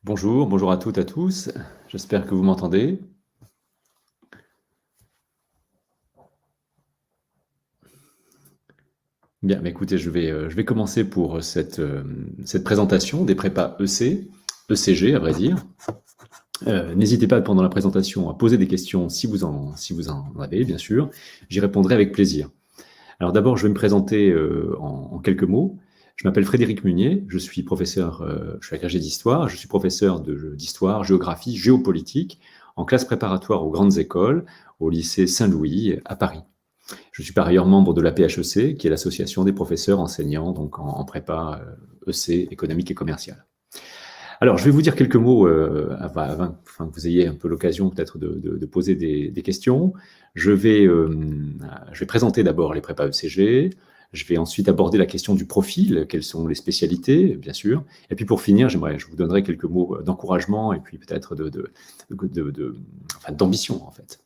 Bonjour à toutes, à tous. J'espère que vous m'entendez. Bien, mais écoutez, je vais commencer pour cette présentation des prépas EC, ECG à vrai dire. N'hésitez pas pendant la présentation à poser des questions si vous en avez, bien sûr. J'y répondrai avec plaisir. Alors d'abord, je vais me présenter en quelques mots. Je m'appelle Frédéric Munier, je suis professeur, je suis agrégé d'histoire, je suis professeur d'histoire, géographie, géopolitique en classe préparatoire aux grandes écoles, au lycée Saint-Louis à Paris. Je suis par ailleurs membre de la PHEC, qui est l'association des professeurs enseignants donc en prépa EC, économique et commerciale. Alors, je vais vous dire quelques mots afin que vous ayez un peu l'occasion peut-être de poser des questions. Je vais présenter d'abord les prépas ECG. Je vais ensuite aborder la question du profil, quelles sont les spécialités, bien sûr. Et puis pour finir, je vous donnerai quelques mots d'encouragement et puis peut-être d'ambition, en fait.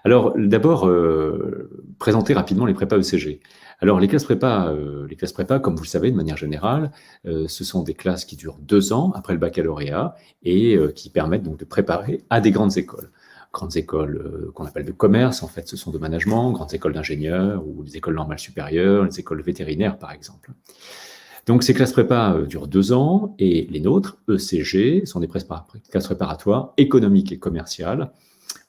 Alors, d'abord, présenter rapidement les prépas ECG. Alors, les classes prépa, comme vous le savez, de manière générale, ce sont des classes qui durent 2 ans après le baccalauréat et qui permettent donc de préparer à des grandes écoles. Grandes écoles qu'on appelle de commerce, en fait, ce sont de management, grandes écoles d'ingénieurs ou les écoles normales supérieures, les écoles vétérinaires, par exemple. Donc, ces classes prépa durent 2 ans et les nôtres, ECG, sont des classes préparatoires économiques et commerciales,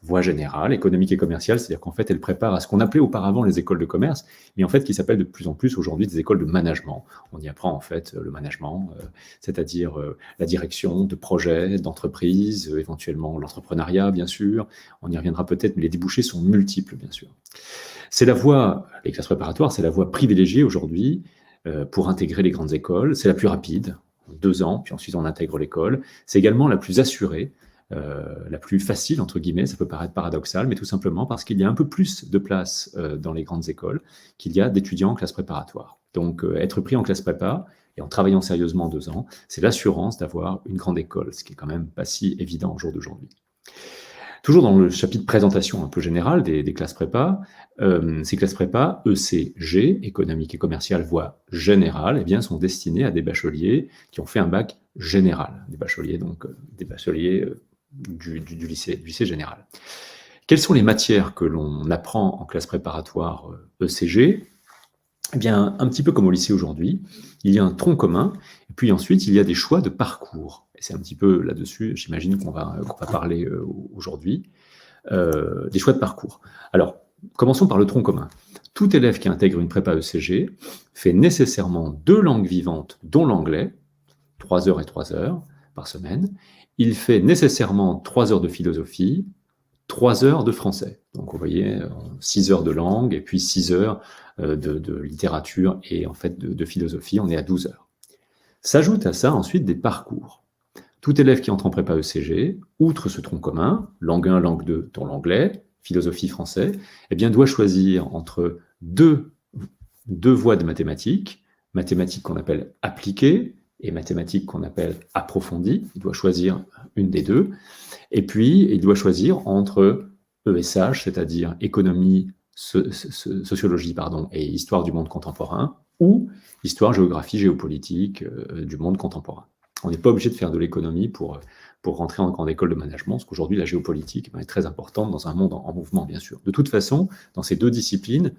voie générale, économique et commerciale, c'est-à-dire qu'en fait, elle prépare à ce qu'on appelait auparavant les écoles de commerce, mais en fait, qui s'appellent de plus en plus aujourd'hui des écoles de management. On y apprend en fait le management, c'est-à-dire la direction de projets, d'entreprises, éventuellement l'entrepreneuriat, bien sûr. On y reviendra peut-être, mais les débouchés sont multiples, bien sûr. C'est la voie, les classes préparatoires, c'est la voie privilégiée aujourd'hui pour intégrer les grandes écoles. C'est la plus rapide, 2 ans, puis ensuite on intègre l'école. C'est également la plus assurée, la plus facile, entre guillemets, ça peut paraître paradoxal, mais tout simplement parce qu'il y a un peu plus de place dans les grandes écoles qu'il y a d'étudiants en classe préparatoire. Donc, être pris en classe prépa et en travaillant sérieusement 2 ans, c'est l'assurance d'avoir une grande école, ce qui est quand même pas si évident au jour d'aujourd'hui. Toujours dans le chapitre présentation un peu générale des classes prépa, ces classes prépa, ECG, économique et commerciale, voie générale, eh bien, sont destinées à des bacheliers qui ont fait un bac général, des bacheliers du lycée général. Quelles sont les matières que l'on apprend en classe préparatoire ECG? Eh bien, un petit peu comme au lycée aujourd'hui, il y a un tronc commun, et puis ensuite, il y a des choix de parcours. Et c'est un petit peu là-dessus, j'imagine qu'on va parler aujourd'hui, des choix de parcours. Alors, commençons par le tronc commun. Tout élève qui intègre une prépa ECG fait nécessairement 2 langues vivantes, dont l'anglais, 3 heures et 3 heures par semaine. Il fait nécessairement 3 heures de philosophie, 3 heures de français. Donc, vous voyez, 6 heures de langue et puis 6 heures de littérature et en fait de philosophie. On est à 12 heures. S'ajoute à ça ensuite des parcours. Tout élève qui entre en prépa ECG, outre ce tronc commun, langue 1, langue 2, dont l'anglais, philosophie, français, eh bien, doit choisir entre deux voies de mathématiques qu'on appelle appliquées et mathématiques qu'on appelle approfondies. Il doit choisir une des deux. Et puis, il doit choisir entre ESH, c'est-à-dire économie, sociologie, et histoire du monde contemporain, ou histoire, géographie, géopolitique du monde contemporain. On n'est pas obligé de faire de l'économie pour rentrer en grande école de management, parce qu'aujourd'hui, la géopolitique est très importante dans un monde en mouvement, bien sûr. De toute façon, dans ces deux disciplines,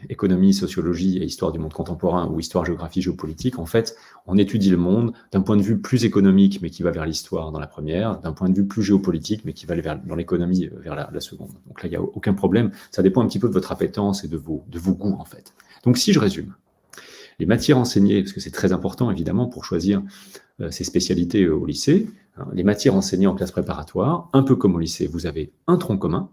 économie, sociologie et histoire du monde contemporain, ou histoire, géographie, géopolitique, en fait, on étudie le monde d'un point de vue plus économique, mais qui va vers l'histoire dans la première, d'un point de vue plus géopolitique, mais qui va aller dans l'économie vers la seconde. Donc là, il n'y a aucun problème. Ça dépend un petit peu de votre appétence et de vos goûts, en fait. Donc, si je résume, les matières enseignées, parce que c'est très important, évidemment, pour choisir ces spécialités au lycée, les matières enseignées en classe préparatoire, un peu comme au lycée, vous avez un tronc commun,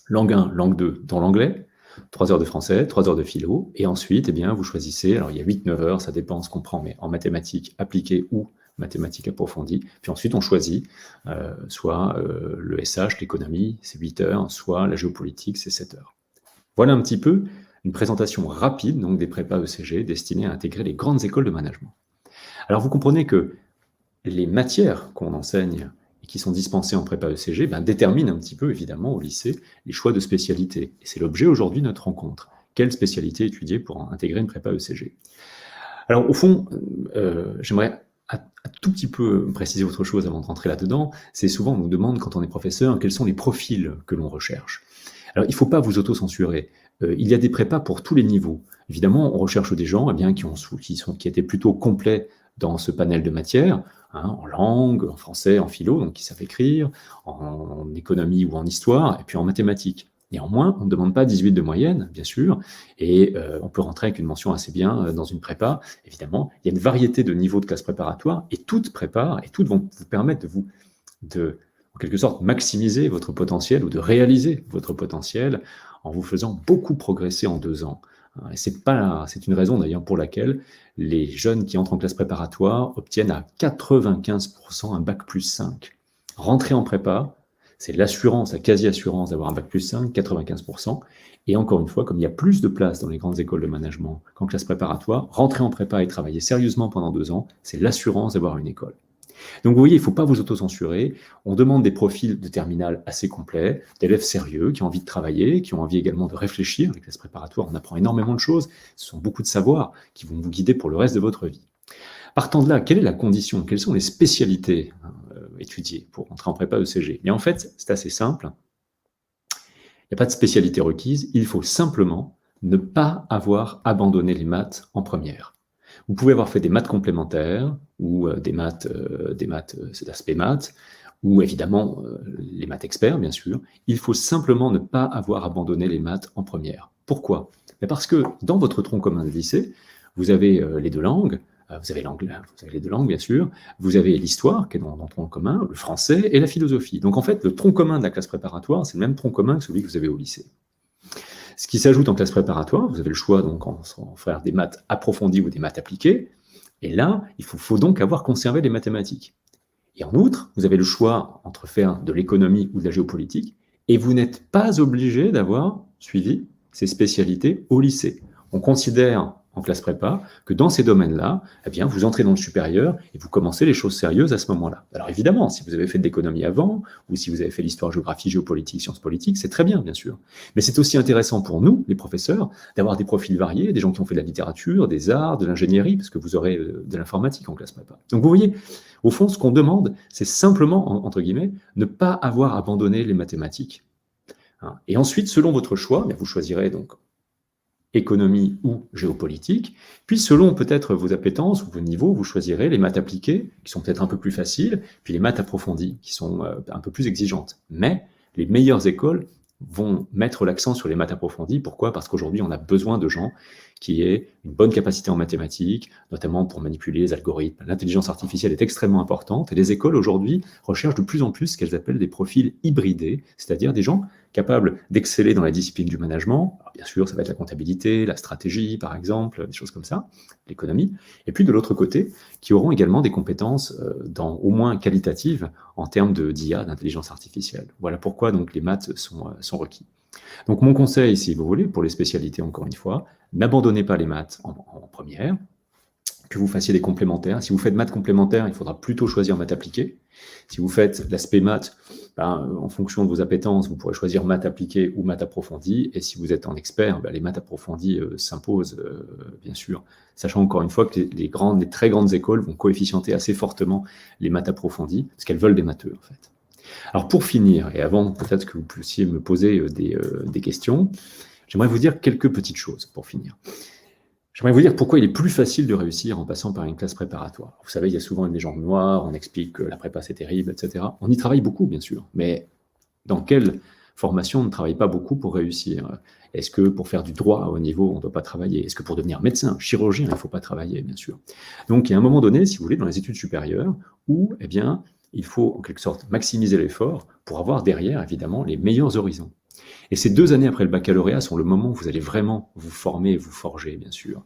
langue 1, langue 2, dans l'anglais, 3 heures de français, 3 heures de philo, et ensuite, eh bien, vous choisissez, alors il y a 8-9 heures, ça dépend ce qu'on prend, mais en mathématiques appliquées ou mathématiques approfondies, puis ensuite on choisit soit le SH, l'économie, c'est 8 heures, soit la géopolitique, c'est 7 heures. Voilà un petit peu une présentation rapide donc, des prépas ECG destinées à intégrer les grandes écoles de management. Alors vous comprenez que les matières qu'on enseigne et qui sont dispensées en prépa ECG déterminent un petit peu, évidemment, au lycée, les choix de spécialité. Et c'est l'objet aujourd'hui de notre rencontre. Quelle spécialité étudier pour intégrer une prépa ECG? Alors, au fond, j'aimerais tout petit peu préciser autre chose avant de rentrer là-dedans, c'est souvent on nous demande quand on est professeur quels sont les profils que l'on recherche. Alors il ne faut pas vous auto-censurer. Il y a des prépas pour tous les niveaux. Évidemment, on recherche des gens qui étaient plutôt complets dans ce panel de matières, hein, en langue, en français, en philo, donc qui savent écrire, en économie ou en histoire, et puis en mathématiques. Néanmoins, on ne demande pas 18 de moyenne, bien sûr, et on peut rentrer avec une mention assez bien dans une prépa. Évidemment, il y a une variété de niveaux de classe préparatoire, et toutes préparent, et toutes vont vous permettre de en quelque sorte, maximiser votre potentiel ou de réaliser votre potentiel en vous faisant beaucoup progresser en 2 ans. Et c'est une raison d'ailleurs pour laquelle les jeunes qui entrent en classe préparatoire obtiennent à 95% un bac plus 5. Rentrer en prépa, c'est l'assurance, la quasi-assurance d'avoir un bac plus 5, 95%. Et encore une fois, comme il y a plus de place dans les grandes écoles de management qu'en classe préparatoire, rentrer en prépa et travailler sérieusement pendant 2 ans, c'est l'assurance d'avoir une école. Donc vous voyez, il ne faut pas vous auto-censurer. On demande des profils de terminale assez complets, d'élèves sérieux, qui ont envie de travailler, qui ont envie également de réfléchir. Les classes préparatoires, on apprend énormément de choses. Ce sont beaucoup de savoirs qui vont vous guider pour le reste de votre vie. Partant de là, quelle est la condition? Quelles sont les spécialités étudiées pour entrer en prépa ECG? Et en fait, c'est assez simple. Il n'y a pas de spécialité requise. Il faut simplement ne pas avoir abandonné les maths en première. Vous pouvez avoir fait des maths complémentaires ou des maths, c'est l'aspect maths, ou évidemment les maths experts, bien sûr. Il faut simplement ne pas avoir abandonné les maths en première. Pourquoi? Parce que dans votre tronc commun de lycée, vous avez les 2 langues, vous avez l'anglais, vous avez les 2 langues, bien sûr, vous avez l'histoire qui est dans le tronc commun, le français et la philosophie. Donc en fait, le tronc commun de la classe préparatoire, c'est le même tronc commun que celui que vous avez au lycée. Ce qui s'ajoute en classe préparatoire, vous avez le choix donc en faire des maths approfondies ou des maths appliquées. Et là, il faut donc avoir conservé les mathématiques. Et en outre, vous avez le choix entre faire de l'économie ou de la géopolitique, et vous n'êtes pas obligé d'avoir suivi ces spécialités au lycée. On considère en classe prépa que dans ces domaines-là, eh bien, vous entrez dans le supérieur et vous commencez les choses sérieuses à ce moment-là. Alors évidemment, si vous avez fait de l'économie avant, ou si vous avez fait l'histoire, géographie, géopolitique, sciences politiques, c'est très bien, bien sûr. Mais c'est aussi intéressant pour nous, les professeurs, d'avoir des profils variés, des gens qui ont fait de la littérature, des arts, de l'ingénierie, parce que vous aurez de l'informatique en classe prépa. Donc vous voyez, au fond, ce qu'on demande, c'est simplement, entre guillemets, ne pas avoir abandonné les mathématiques. Et ensuite, selon votre choix, vous choisirez donc économie ou géopolitique, puis selon peut-être vos appétences ou vos niveaux, vous choisirez les maths appliquées, qui sont peut-être un peu plus faciles, puis les maths approfondies, qui sont un peu plus exigeantes. Mais les meilleures écoles vont mettre l'accent sur les maths approfondies. Pourquoi? Parce qu'aujourd'hui, on a besoin de gens qui aient une bonne capacité en mathématiques, notamment pour manipuler les algorithmes. L'intelligence artificielle est extrêmement importante, et les écoles aujourd'hui recherchent de plus en plus ce qu'elles appellent des profils hybridés, c'est-à-dire des gens capables d'exceller dans la discipline du management. Alors bien sûr, ça va être la comptabilité, la stratégie, par exemple, des choses comme ça, l'économie. Et puis de l'autre côté, qui auront également des compétences au moins qualitatives en termes d'IA, d'intelligence artificielle. Voilà pourquoi donc les maths sont requis. Donc mon conseil, si vous voulez, pour les spécialités, encore une fois, n'abandonnez pas les maths en première, que vous fassiez des complémentaires. Si vous faites maths complémentaires, il faudra plutôt choisir maths appliquées. Si vous faites l'aspect maths, en fonction de vos appétences, vous pourrez choisir maths appliquées ou maths approfondies. Et si vous êtes en expert, les maths approfondies s'imposent, bien sûr. Sachant encore une fois que les très grandes écoles vont coefficienter assez fortement les maths approfondies, parce qu'elles veulent des matheux, en fait. Alors pour finir, et avant peut-être que vous puissiez me poser des questions, j'aimerais vous dire quelques petites choses pour finir. J'aimerais vous dire pourquoi il est plus facile de réussir en passant par une classe préparatoire. Vous savez, il y a souvent une légende noire, on explique que la prépa c'est terrible, etc. On y travaille beaucoup, bien sûr, mais dans quelle formation on ne travaille pas beaucoup pour réussir? Est-ce que pour faire du droit à haut niveau, on ne doit pas travailler? Est-ce que pour devenir médecin, chirurgien, il ne faut pas travailler, bien sûr? Donc il y a un moment donné, si vous voulez, dans les études supérieures, où il faut en quelque sorte maximiser l'effort pour avoir derrière, évidemment, les meilleurs horizons. Et ces 2 années après le baccalauréat sont le moment où vous allez vraiment vous former et vous forger, bien sûr.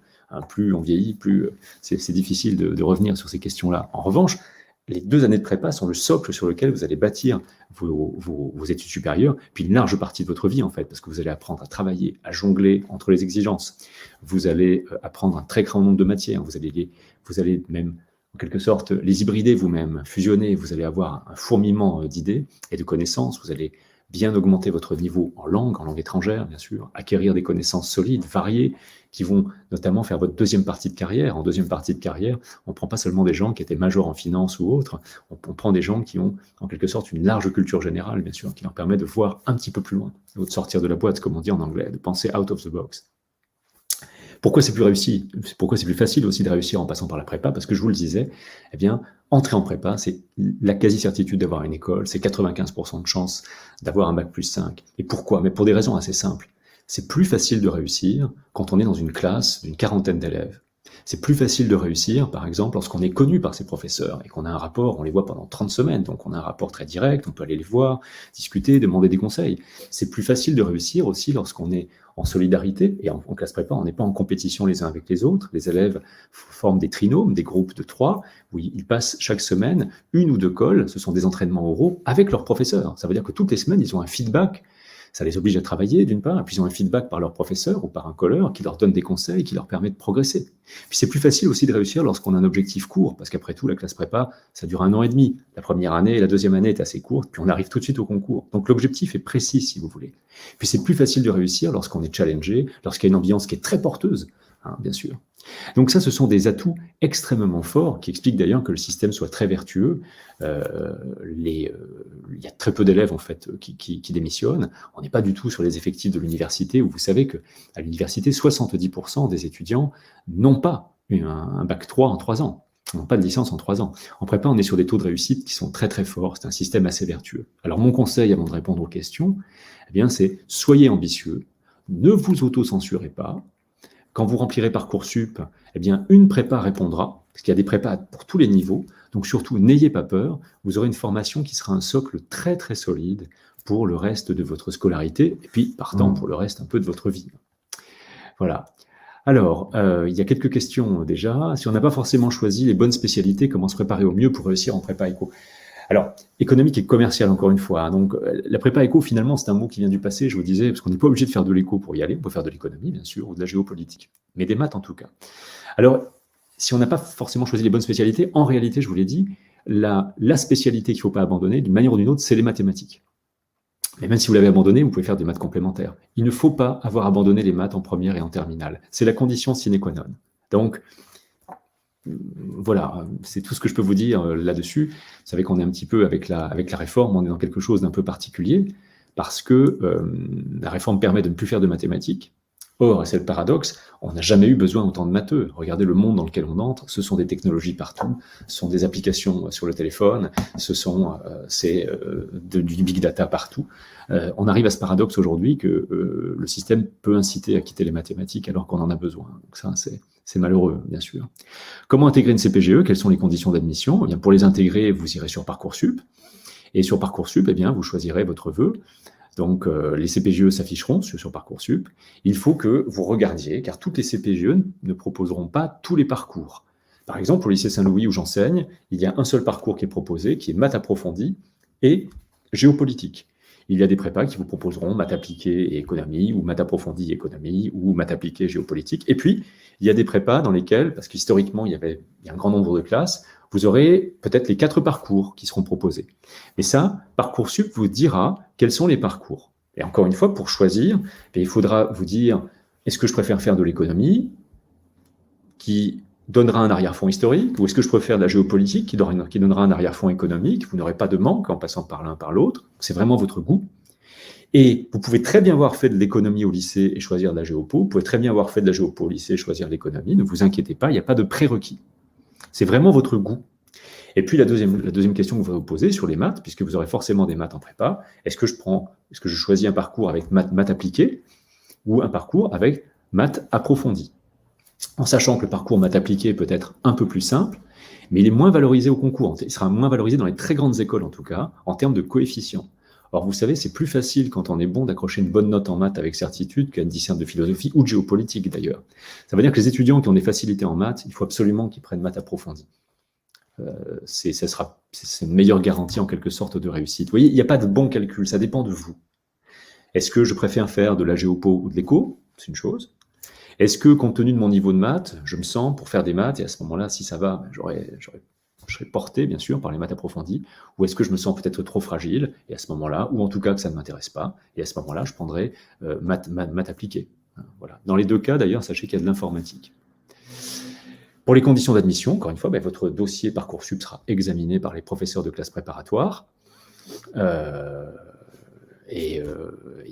Plus on vieillit, plus c'est difficile de revenir sur ces questions-là. En revanche, les 2 années de prépa sont le socle sur lequel vous allez bâtir vos études supérieures, puis une large partie de votre vie, en fait, parce que vous allez apprendre à travailler, à jongler entre les exigences. Vous allez apprendre un très grand nombre de matières. Vous allez même en quelque sorte, les hybrider vous-même, fusionner, vous allez avoir un fourmillement d'idées et de connaissances, vous allez bien augmenter votre niveau en langue étrangère, bien sûr, acquérir des connaissances solides, variées, qui vont notamment faire votre deuxième partie de carrière. En deuxième partie de carrière, on ne prend pas seulement des gens qui étaient majors en finance ou autres, on prend des gens qui ont en quelque sorte une large culture générale, bien sûr, qui leur permet de voir un petit peu plus loin, de sortir de la boîte, comme on dit en anglais, de penser out of the box. Pourquoi c'est plus réussi? Pourquoi c'est plus facile aussi de réussir en passant par la prépa? Parce que je vous le disais, eh bien, entrer en prépa, c'est la quasi-certitude d'avoir une école, c'est 95% de chance d'avoir un bac plus 5. Et pourquoi? Mais pour des raisons assez simples. C'est plus facile de réussir quand on est dans une classe d'une quarantaine d'élèves. C'est plus facile de réussir, par exemple, lorsqu'on est connu par ses professeurs et qu'on a un rapport, on les voit pendant 30 semaines, donc on a un rapport très direct, on peut aller les voir, discuter, demander des conseils. C'est plus facile de réussir aussi lorsqu'on est en solidarité, et en classe prépa, on n'est pas en compétition les uns avec les autres. Les élèves forment des trinômes, des groupes de 3, où ils passent chaque semaine 1 ou 2 calls, ce sont des entraînements oraux, avec leurs professeurs. Ça veut dire que toutes les semaines, ils ont un feedback. Ça les oblige à travailler, d'une part, et puis ils ont un feedback par leur professeur ou par un colleur qui leur donne des conseils, qui leur permet de progresser. Puis c'est plus facile aussi de réussir lorsqu'on a un objectif court, parce qu'après tout, la classe prépa, ça dure 1 an et demi. La première année et la deuxième année est assez courte, puis on arrive tout de suite au concours. Donc l'objectif est précis, si vous voulez. Puis c'est plus facile de réussir lorsqu'on est challengé, lorsqu'il y a une ambiance qui est très porteuse, bien sûr. Donc ça, ce sont des atouts extrêmement forts qui expliquent d'ailleurs que le système soit très vertueux. Il y a très peu d'élèves en fait qui démissionnent. On n'est pas du tout sur les effectifs de l'université où vous savez qu'à l'université, 70% des étudiants n'ont pas un bac 3 en 3 ans, n'ont pas de licence en 3 ans. En prépa, on est sur des taux de réussite qui sont très très forts. C'est un système assez vertueux. Alors mon conseil avant de répondre aux questions, eh bien, c'est soyez ambitieux, ne vous auto-censurez pas. Quand vous remplirez Parcoursup, eh bien, une prépa répondra, parce qu'il y a des prépas pour tous les niveaux. Donc surtout, n'ayez pas peur, vous aurez une formation qui sera un socle très très solide pour le reste de votre scolarité, et puis partant pour le reste un peu de votre vie. Voilà. Alors, il y a quelques questions déjà. Si on n'a pas forcément choisi les bonnes spécialités, comment se préparer au mieux pour réussir en prépa éco? Alors, économique et commercial, encore une fois. Donc, la prépa éco, finalement, c'est un mot qui vient du passé, je vous disais, parce qu'on n'est pas obligé de faire de l'éco pour y aller. On peut faire de l'économie, bien sûr, ou de la géopolitique, mais des maths en tout cas. Alors, si on n'a pas forcément choisi les bonnes spécialités, en réalité, je vous l'ai dit, la spécialité qu'il ne faut pas abandonner, d'une manière ou d'une autre, c'est les mathématiques. Mais même si vous l'avez abandonné, vous pouvez faire des maths complémentaires. Il ne faut pas avoir abandonné les maths en première et en terminale. C'est la condition sine qua non. Donc, voilà, c'est tout ce que je peux vous dire là-dessus. Vous savez qu'on est un petit peu, avec la réforme, on est dans quelque chose d'un peu particulier, parce que la réforme permet de ne plus faire de mathématiques. Or, et c'est le paradoxe, on n'a jamais eu besoin autant de matheux. Regardez le monde dans lequel on entre, ce sont des technologies partout, ce sont des applications sur le téléphone, c'est du big data partout. On arrive à ce paradoxe aujourd'hui que le système peut inciter à quitter les mathématiques alors qu'on en a besoin. Donc ça, c'est malheureux, bien sûr. Comment intégrer une CPGE? Quelles sont les conditions d'admission? Eh bien, pour les intégrer, vous irez sur Parcoursup. Et sur Parcoursup, eh bien, vous choisirez votre vœu. Donc, les CPGE s'afficheront sur Parcoursup. Il faut que vous regardiez, car toutes les CPGE ne proposeront pas tous les parcours. Par exemple, au lycée Saint-Louis où j'enseigne, il y a un seul parcours qui est proposé, qui est maths approfondi et géopolitique. Il y a des prépas qui vous proposeront maths appliquées et économie, ou maths approfondi et économie, ou maths appliquées et géopolitique. Et puis, il y a des prépas dans lesquels, parce qu'historiquement, il y a un grand nombre de classes, vous aurez peut-être les 4 parcours qui seront proposés. Mais ça, Parcoursup vous dira quels sont les parcours. Et encore une fois, pour choisir, il faudra vous dire, est-ce que je préfère faire de l'économie, qui donnera un arrière-fond historique, ou est-ce que je préfère de la géopolitique, qui donnera un arrière-fond économique? Vous n'aurez pas de manque en passant par l'un par l'autre. C'est vraiment votre goût. Et vous pouvez très bien avoir fait de l'économie au lycée et choisir de la géopo. Vous pouvez très bien avoir fait de la géopo au lycée et choisir l'économie. Ne vous inquiétez pas, il n'y a pas de prérequis. C'est vraiment votre goût. Et puis la deuxième question que vous vous posez sur les maths, puisque vous aurez forcément des maths en prépa, est-ce que je choisis un parcours avec maths appliquées ou un parcours avec maths approfondies? En sachant que le parcours maths appliquées peut être un peu plus simple, mais il est moins valorisé au concours. Il sera moins valorisé dans les très grandes écoles, en tout cas, en termes de coefficients. Or, vous savez, c'est plus facile quand on est bon d'accrocher une bonne note en maths avec certitude qu'à une discipline de philosophie ou de géopolitique, d'ailleurs. Ça veut dire que les étudiants qui ont des facilités en maths, il faut absolument qu'ils prennent maths approfondies. C'est une meilleure garantie, en quelque sorte, de réussite. Vous voyez, il n'y a pas de bon calcul, ça dépend de vous. Est-ce que je préfère faire de la géopo ou de l'éco? C'est une chose. Est-ce que, compte tenu de mon niveau de maths, je me sens pour faire des maths, et à ce moment-là, si ça va, j'aurai je serai porté, bien sûr, par les maths approfondies, ou est-ce que je me sens peut-être trop fragile, et à ce moment-là, ou en tout cas que ça ne m'intéresse pas, et à ce moment-là, je prendrai maths appliquées. Voilà. Dans les deux cas, d'ailleurs, sachez qu'il y a de l'informatique. Pour les conditions d'admission, encore une fois, votre dossier Parcoursup sera examiné par les professeurs de classe préparatoire. Et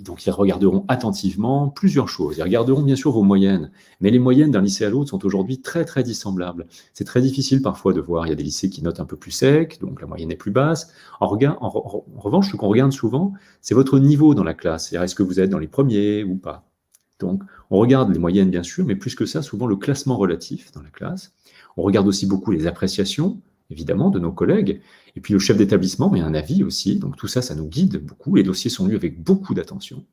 donc, ils regarderont attentivement plusieurs choses. Ils regarderont bien sûr vos moyennes, mais les moyennes d'un lycée à l'autre sont aujourd'hui très, très dissemblables. C'est très difficile parfois de voir. Il y a des lycées qui notent un peu plus sec, donc la moyenne est plus basse. En revanche, ce qu'on regarde souvent, c'est votre niveau dans la classe. Est-ce que vous êtes dans les premiers ou pas? Donc, on regarde les moyennes, bien sûr, mais plus que ça, souvent le classement relatif dans la classe. On regarde aussi beaucoup les appréciations, évidemment, de nos collègues. Et puis le chef d'établissement met un avis aussi. Donc tout ça, ça nous guide beaucoup. Les dossiers sont lus avec beaucoup d'attention.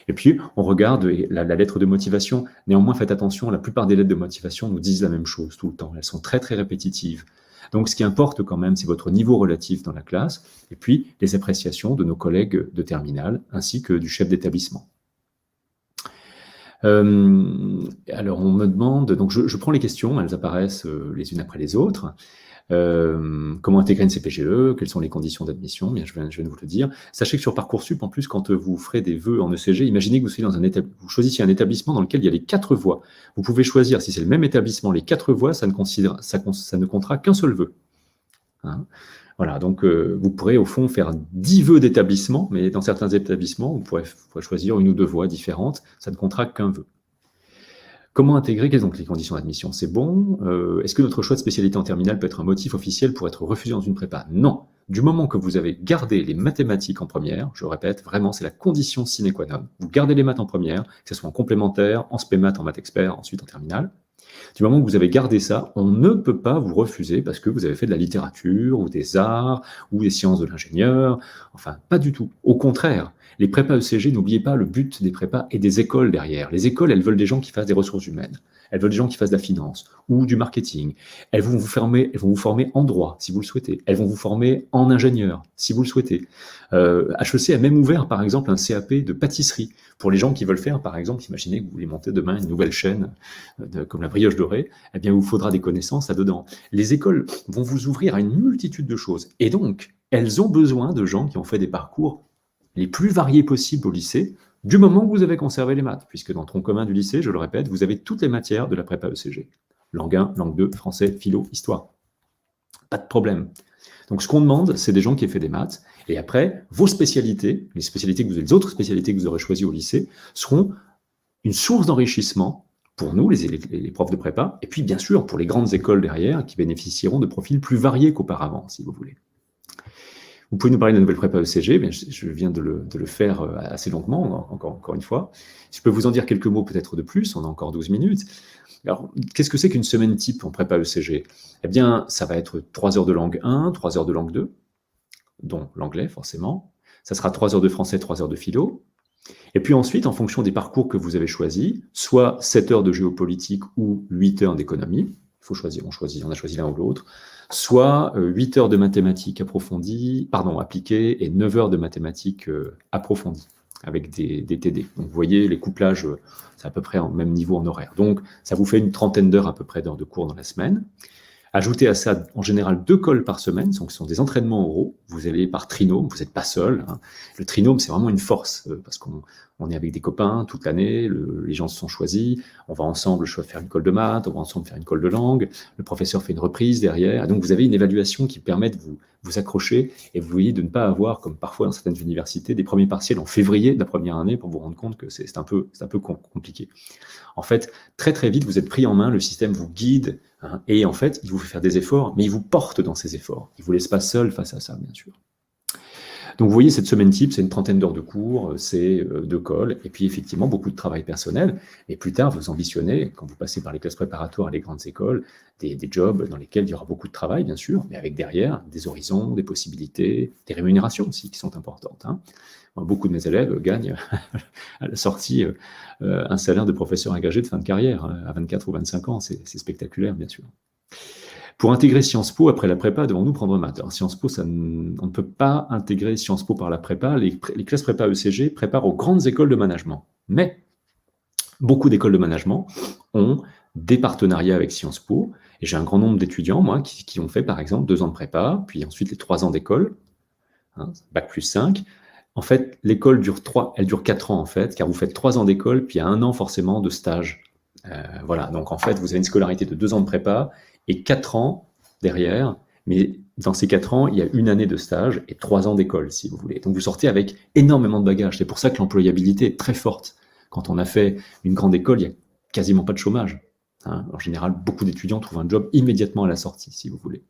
Et puis, on regarde la lettre de motivation. Néanmoins, faites attention, la plupart des lettres de motivation nous disent la même chose tout le temps. Elles sont très, très répétitives. Donc, ce qui importe quand même, c'est votre niveau relatif dans la classe, et puis les appréciations de nos collègues de terminale, ainsi que du chef d'établissement. Alors, on me demande, donc je prends les questions, elles apparaissent les unes après les autres. Comment intégrer une CPGE, quelles sont les conditions d'admission, bien, je viens de vous le dire. Sachez que sur Parcoursup, en plus, quand vous ferez des vœux en ECG, imaginez que vous choisissiez un établissement dans lequel il y a les 4 voies. Vous pouvez choisir, si c'est le même établissement, les 4 voies, ça ne comptera qu'un seul vœu. Hein, voilà, donc vous pourrez au fond faire 10 vœux d'établissement, mais dans certains établissements, vous pourrez choisir une ou 2 voies différentes, ça ne comptera qu'un vœu. Comment intégrer? Quelles sont les conditions d'admission? C'est bon. Est-ce que notre choix de spécialité en terminale peut être un motif officiel pour être refusé dans une prépa? Non. Du moment que vous avez gardé les mathématiques en première, je répète, vraiment, c'est la condition sine qua non. Vous gardez les maths en première, que ce soit en complémentaire, en spé maths, en maths expert, ensuite en terminale. Du moment que vous avez gardé ça, on ne peut pas vous refuser parce que vous avez fait de la littérature ou des arts ou des sciences de l'ingénieur. Enfin, pas du tout. Au contraire, les prépas ECG, n'oubliez pas le but des prépas et des écoles derrière. Les écoles, elles veulent des gens qui fassent des ressources humaines. Elles veulent des gens qui fassent de la finance ou du marketing. Elles vont vous former en droit, si vous le souhaitez. Elles vont vous former en ingénieur, si vous le souhaitez. HEC a même ouvert, par exemple, un CAP de pâtisserie pour les gens qui veulent faire, par exemple, imaginez que vous voulez monter demain une nouvelle chaîne comme la brioche dorée, eh bien, il vous faudra des connaissances là-dedans. Les écoles vont vous ouvrir à une multitude de choses. Et donc, elles ont besoin de gens qui ont fait des parcours les plus variés possibles au lycée, du moment que vous avez conservé les maths, puisque dans le tronc commun du lycée, je le répète, vous avez toutes les matières de la prépa ECG. Langue 1, langue 2, français, philo, histoire. Pas de problème. Donc, ce qu'on demande, c'est des gens qui aient fait des maths. Et après, vos spécialités, les autres spécialités que vous aurez choisies au lycée, seront une source d'enrichissement pour nous, les profs de prépa, et puis bien sûr pour les grandes écoles derrière, qui bénéficieront de profils plus variés qu'auparavant, si vous voulez. Vous pouvez nous parler de la nouvelle prépa ECG, mais je viens de le faire assez longuement, encore une fois. Je peux vous en dire quelques mots peut-être de plus, on a encore 12 minutes. Alors, qu'est-ce que c'est qu'une semaine type en prépa ECG? Eh bien, ça va être 3 heures de langue 1, 3 heures de langue 2, dont l'anglais forcément. Ça sera 3 heures de français, 3 heures de philo. Et puis ensuite, en fonction des parcours que vous avez choisis, soit 7 heures de géopolitique ou 8 heures d'économie, il faut choisir, on a choisi l'un ou l'autre, soit 8 heures de mathématiques appliquées et 9 heures de mathématiques approfondies, avec des TD. Donc vous voyez, les couplages, c'est à peu près au même niveau en horaire. Donc ça vous fait une trentaine d'heures à peu près d'heures de cours dans la semaine. Ajoutez à ça, en général, 2 cols par semaine, donc ce sont des entraînements oraux. Vous allez par trinôme, vous n'êtes pas seul. Hein. Le trinôme, c'est vraiment une force, parce qu'on est avec des copains toute l'année, les gens se sont choisis, on va ensemble faire une colle de maths, on va ensemble faire une colle de langue, le professeur fait une reprise derrière, et donc vous avez une évaluation qui permet de vous accrocher, et vous voyez de ne pas avoir, comme parfois dans certaines universités, des premiers partiels en février de la première année pour vous rendre compte que c'est un peu compliqué. En fait, très très vite, vous êtes pris en main, le système vous guide, hein, et en fait, il vous fait faire des efforts, mais il vous porte dans ces efforts. Il ne vous laisse pas seul face à ça, bien sûr. Donc vous voyez, cette semaine type, c'est une trentaine d'heures de cours, c'est 2 cols, et puis effectivement beaucoup de travail personnel. Et plus tard, vous ambitionnez, quand vous passez par les classes préparatoires et les grandes écoles, des jobs dans lesquels il y aura beaucoup de travail, bien sûr, mais avec derrière des horizons, des possibilités, des rémunérations aussi qui sont importantes. Hein. Beaucoup de mes élèves gagnent à la sortie un salaire de professeur engagé de fin de carrière, hein, à 24 ou 25 ans, c'est spectaculaire, bien sûr. Pour intégrer Sciences Po après la prépa, devons-nous prendre maths? Alors, Sciences Po, on ne peut pas intégrer Sciences Po par la prépa. Les classes prépa ECG préparent aux grandes écoles de management. Mais beaucoup d'écoles de management ont des partenariats avec Sciences Po. Et j'ai un grand nombre d'étudiants, moi, qui ont fait, par exemple, 2 ans de prépa, puis ensuite les 3 ans d'école, hein, bac plus 5. En fait, l'école elle dure 4 ans, en fait, car vous faites 3 ans d'école, puis il y a 1 an, forcément, de stage. Voilà, donc en fait, vous avez une scolarité de 2 ans de prépa et 4 ans derrière, mais dans ces 4 ans, il y a 1 année de stage et 3 ans d'école, si vous voulez. Donc vous sortez avec énormément de bagages. C'est pour ça que l'employabilité est très forte. Quand on a fait une grande école, il n'y a quasiment pas de chômage. Hein. En général, beaucoup d'étudiants trouvent un job immédiatement à la sortie, si vous voulez.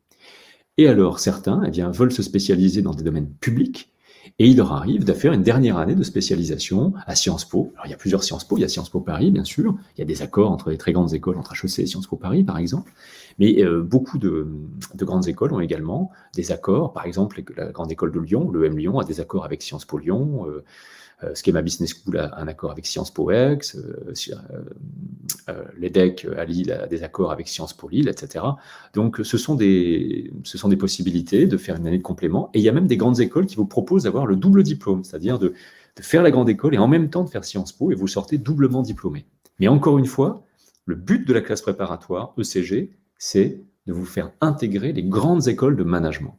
Et alors, certains veulent se spécialiser dans des domaines publics, et il leur arrive de faire une dernière année de spécialisation à Sciences Po. Alors, il y a plusieurs Sciences Po. Il y a Sciences Po Paris, bien sûr. Il y a des accords entre les très grandes écoles, entre HEC et Sciences Po Paris, par exemple. Mais beaucoup de grandes écoles ont également des accords. Par exemple, la grande école de Lyon, l'EM Lyon, a des accords avec Sciences Po Lyon. Schema Business School a un accord avec Sciences Po Aix, l'EDEC à Lille a des accords avec Sciences Po Lille, etc. Donc ce sont des possibilités de faire une année de complément. Et il y a même des grandes écoles qui vous proposent d'avoir le double diplôme, c'est-à-dire de faire la grande école et en même temps de faire Sciences Po, et vous sortez doublement diplômé. Mais encore une fois, le but de la classe préparatoire ECG, c'est de vous faire intégrer les grandes écoles de management.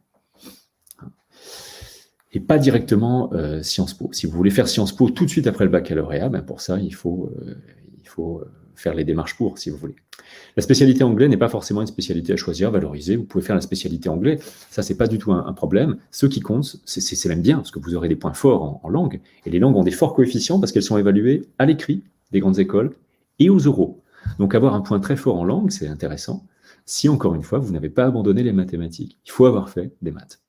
Et pas directement Sciences Po. Si vous voulez faire Sciences Po tout de suite après le baccalauréat, ben pour ça, il faut faire les démarches pour, si vous voulez. La spécialité anglais n'est pas forcément une spécialité à choisir, valoriser. Vous pouvez faire la spécialité anglais, ça, c'est pas du tout un problème. Ce qui compte, c'est même bien, parce que vous aurez des points forts en langue. Et les langues ont des forts coefficients parce qu'elles sont évaluées à l'écrit des grandes écoles et aux oraux. Donc avoir un point très fort en langue, c'est intéressant. Si, encore une fois, vous n'avez pas abandonné les mathématiques, il faut avoir fait des maths.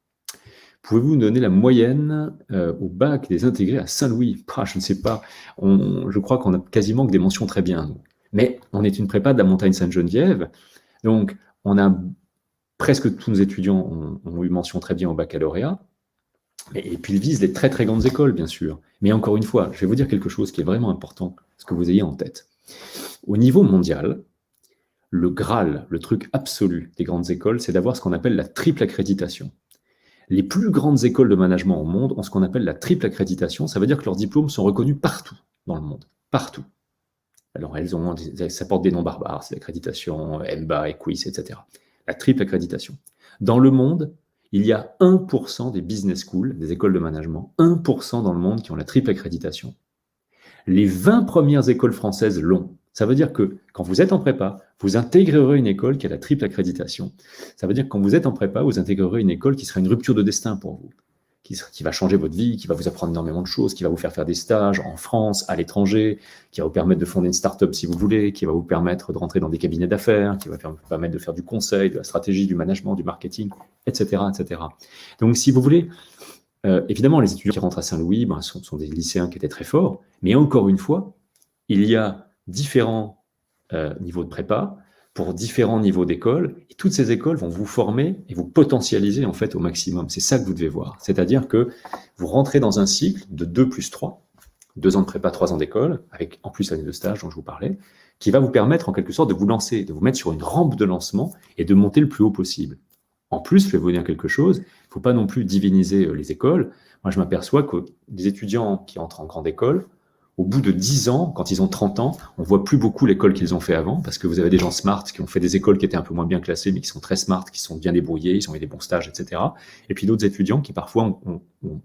Pouvez-vous nous donner la moyenne au bac des intégrés à Saint-Louis? Je ne sais pas. Je crois qu'on a quasiment que des mentions très bien, nous. Mais on est une prépa de la montagne Sainte-Geneviève, donc on a presque tous nos étudiants ont eu mention très bien au baccalauréat. Et puis ils visent les très très grandes écoles, bien sûr. Mais encore une fois, je vais vous dire quelque chose qui est vraiment important, ce que vous ayez en tête. Au niveau mondial, le Graal, le truc absolu des grandes écoles, c'est d'avoir ce qu'on appelle la triple accréditation. Les plus grandes écoles de management au monde ont ce qu'on appelle la triple accréditation. Ça veut dire que leurs diplômes sont reconnus partout dans le monde. Partout. Alors, ça porte des noms barbares, c'est l'accréditation, EMBA, EQUIS, etc. La triple accréditation. Dans le monde, il y a 1% des business schools, des écoles de management, 1% dans le monde qui ont la triple accréditation. Les 20 premières écoles françaises l'ont. Ça veut dire que quand vous êtes en prépa, vous intégrerez une école qui a la triple accréditation. Ça veut dire que quand vous êtes en prépa, vous intégrerez une école qui sera une rupture de destin pour vous, qui va changer votre vie, qui va vous apprendre énormément de choses, qui va vous faire des stages en France, à l'étranger, qui va vous permettre de fonder une start-up si vous voulez, qui va vous permettre de rentrer dans des cabinets d'affaires, qui va vous permettre de faire du conseil, de la stratégie, du management, du marketing, etc. etc. Donc si vous voulez, évidemment, les étudiants qui rentrent à Saint-Louis sont des lycéens qui étaient très forts, mais encore une fois, il y a différents niveaux de prépa pour différents niveaux d'école, et toutes ces écoles vont vous former et vous potentialiser en fait au maximum. C'est ça que vous devez voir. C'est-à-dire que vous rentrez dans un cycle de 2 plus 3, 2 ans de prépa, 3 ans d'école, avec en plus l'année de stage dont je vous parlais, qui va vous permettre en quelque sorte de vous lancer, de vous mettre sur une rampe de lancement et de monter le plus haut possible. En plus, je vais vous dire quelque chose, il ne faut pas non plus diviniser les écoles. Moi, je m'aperçois que les étudiants qui entrent en grande école, au bout de 10 ans, quand ils ont 30 ans, on ne voit plus beaucoup l'école qu'ils ont fait avant, parce que vous avez des gens smart qui ont fait des écoles qui étaient un peu moins bien classées, mais qui sont très smart, qui sont bien débrouillés, ils ont eu des bons stages, etc. Et puis d'autres étudiants qui parfois ont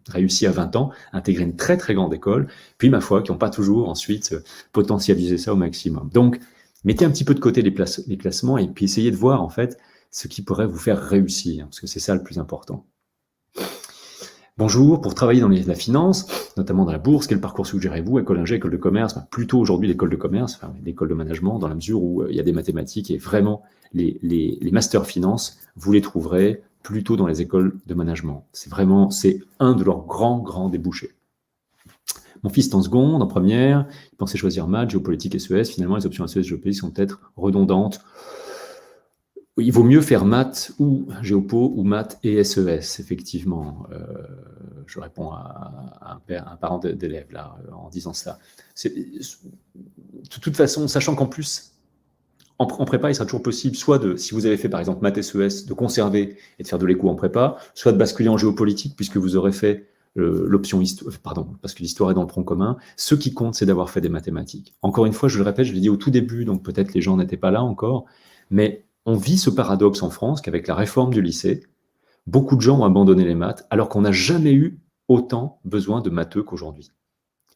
réussi à 20 ans à intégrer une très très grande école, puis ma foi, qui n'ont pas toujours ensuite potentialisé ça au maximum. Donc, mettez un petit peu de côté les classements et puis essayez de voir en fait ce qui pourrait vous faire réussir, parce que c'est ça le plus important. Bonjour, pour travailler dans la finance, notamment dans la bourse, quel parcours suggérez-vous? École d'ingé, école de commerce, plutôt aujourd'hui l'école de commerce, l'école de management, dans la mesure où il y a des mathématiques et vraiment les masters finance, vous les trouverez plutôt dans les écoles de management. C'est un de leurs grands débouchés. Mon fils est en seconde, en première, il pensait choisir maths, géopolitique, SES. Finalement, les options SES, géopolitique sont peut-être redondantes. Il vaut mieux faire maths ou géopo ou maths et SES, effectivement. Je réponds à un parent d'élève là, en disant ça. De toute façon, sachant qu'en plus, en prépa, il sera toujours possible soit si vous avez fait par exemple maths SES, de conserver et de faire de l'éco en prépa, soit de basculer en géopolitique puisque vous aurez fait l'option histoire, parce que l'histoire est dans le tronc commun. Ce qui compte, c'est d'avoir fait des mathématiques. Encore une fois, je le répète, je l'ai dit au tout début, donc peut-être les gens n'étaient pas là encore, mais on vit ce paradoxe en France qu'avec la réforme du lycée, beaucoup de gens ont abandonné les maths alors qu'on n'a jamais eu autant besoin de matheux qu'aujourd'hui.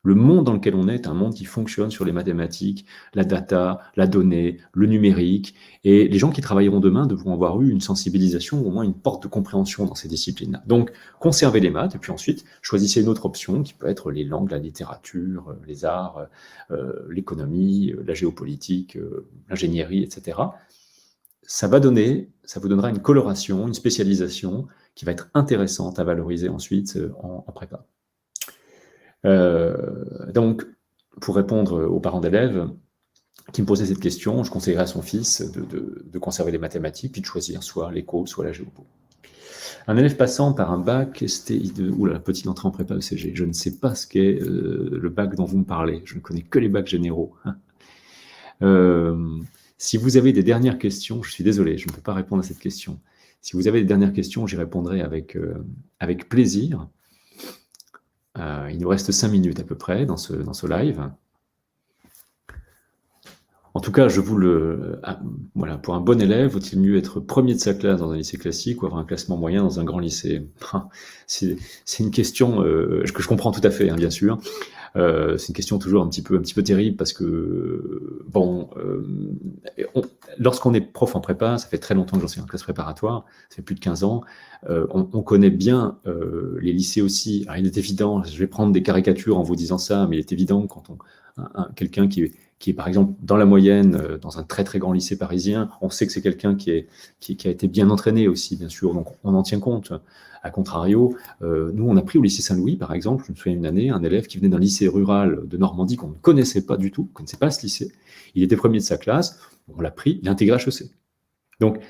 Le monde dans lequel on est un monde qui fonctionne sur les mathématiques, la data, la donnée, le numérique, et les gens qui travailleront demain devront avoir eu une sensibilisation, ou au moins une porte de compréhension dans ces disciplines-là. Donc, conservez les maths, et puis ensuite, choisissez une autre option qui peut être les langues, la littérature, les arts, l'économie, la géopolitique, l'ingénierie, etc. Ça vous donnera une coloration, une spécialisation qui va être intéressante à valoriser ensuite en prépa. Donc, pour répondre aux parents d'élèves qui me posaient cette question, je conseillerais à son fils de conserver les mathématiques, puis de choisir soit l'éco, soit la géopo. Un élève passant par un bac STI2, oula, petite entrée en prépa ECG, je ne sais pas ce qu'est le bac dont vous me parlez, je ne connais que les bacs généraux. Si vous avez des dernières questions, je suis désolé, je ne peux pas répondre à cette question. Si vous avez des dernières questions, j'y répondrai avec plaisir. Il nous reste 5 minutes à peu près dans ce live. En tout cas, voilà, pour un bon élève, vaut-il mieux être premier de sa classe dans un lycée classique ou avoir un classement moyen dans un grand lycée? C'est une question que je comprends tout à fait, hein, bien sûr. C'est une question toujours un petit peu terrible parce que, bon, lorsqu'on est prof en prépa, ça fait très longtemps que j'enseigne en classe préparatoire, ça fait plus de 15 ans, on connaît bien les lycées aussi. Alors, il est évident, je vais prendre des caricatures en vous disant ça, mais il est évident quand quelqu'un qui est par exemple dans la moyenne, dans un très très grand lycée parisien, on sait que c'est quelqu'un qui a été bien entraîné aussi, bien sûr, donc on en tient compte. A contrario, nous on a pris au lycée Saint-Louis, par exemple, je me souviens une année, un élève qui venait d'un lycée rural de Normandie qu'on ne connaissait pas du tout, on ne connaissait pas ce lycée, il était premier de sa classe, on l'a pris, il a intégré HEC. Donc,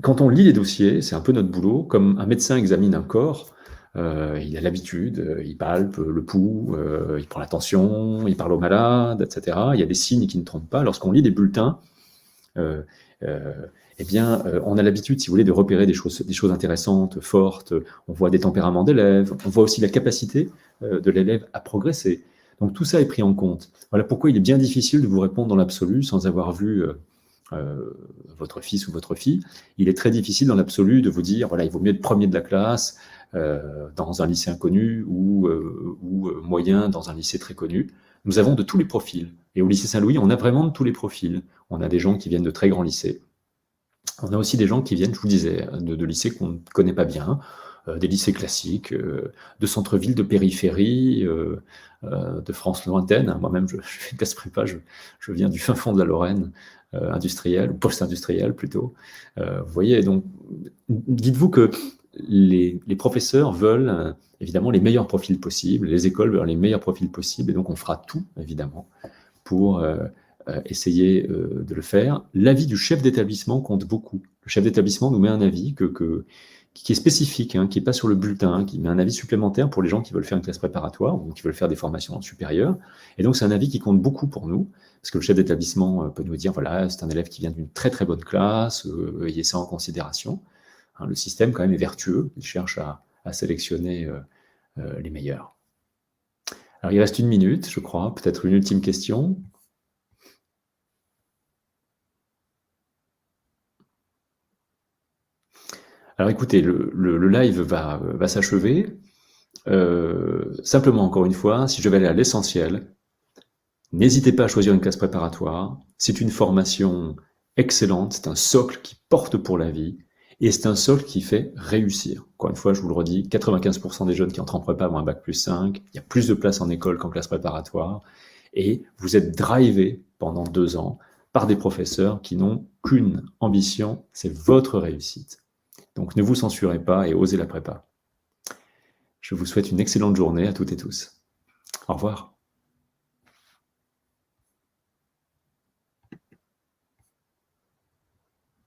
quand on lit les dossiers, c'est un peu notre boulot, comme un médecin examine un corps, il a l'habitude, il palpe le pouls, il prend la tension, il parle aux malades, etc. Il y a des signes qui ne trompent pas. Lorsqu'on lit des bulletins, eh bien, on a l'habitude, si vous voulez, de repérer des choses intéressantes, fortes. On voit des tempéraments d'élèves, on voit aussi la capacité de l'élève à progresser. Donc tout ça est pris en compte. Voilà pourquoi il est bien difficile de vous répondre dans l'absolu sans avoir vu votre fils ou votre fille. Il est très difficile dans l'absolu de vous dire, voilà, il vaut mieux être premier de la classe dans un lycée inconnu ou moyen dans un lycée très connu. Nous avons de tous les profils. Et au lycée Saint-Louis, on a vraiment de tous les profils. On a des gens qui viennent de très grands lycées. On a aussi des gens qui viennent, je vous disais, de lycées qu'on ne connaît pas bien, des lycées classiques, de centre-ville, de périphérie, de France lointaine. Moi-même, je fais de classe prépa, je viens du fin fond de la Lorraine, industrielle, ou post-industrielle plutôt. Vous voyez, donc, dites-vous que les professeurs veulent évidemment les meilleurs profils possibles, les écoles veulent les meilleurs profils possibles, et donc on fera tout, évidemment, pour essayer de le faire. L'avis du chef d'établissement compte beaucoup. Le chef d'établissement nous met un avis qui est spécifique, hein, qui n'est pas sur le bulletin, hein, qui met un avis supplémentaire pour les gens qui veulent faire une classe préparatoire ou qui veulent faire des formations supérieures. Et donc, c'est un avis qui compte beaucoup pour nous, parce que le chef d'établissement peut nous dire, voilà, c'est un élève qui vient d'une très très bonne classe, ayez ça en considération. Hein, le système, quand même, est vertueux. Il cherche à sélectionner les meilleurs. Alors, il reste 1 minute, je crois. Peut-être une ultime question. Alors écoutez, le live va s'achever. Simplement, encore une fois, si je vais aller à l'essentiel, n'hésitez pas à choisir une classe préparatoire. C'est une formation excellente, c'est un socle qui porte pour la vie, et c'est un socle qui fait réussir. Encore une fois, je vous le redis, 95% des jeunes qui entrent en prépa ont un bac+5, il y a plus de places en école qu'en classe préparatoire, et vous êtes drivé pendant 2 ans par des professeurs qui n'ont qu'une ambition, c'est votre réussite. Donc ne vous censurez pas et osez la prépa. Je vous souhaite une excellente journée à toutes et tous. Au revoir.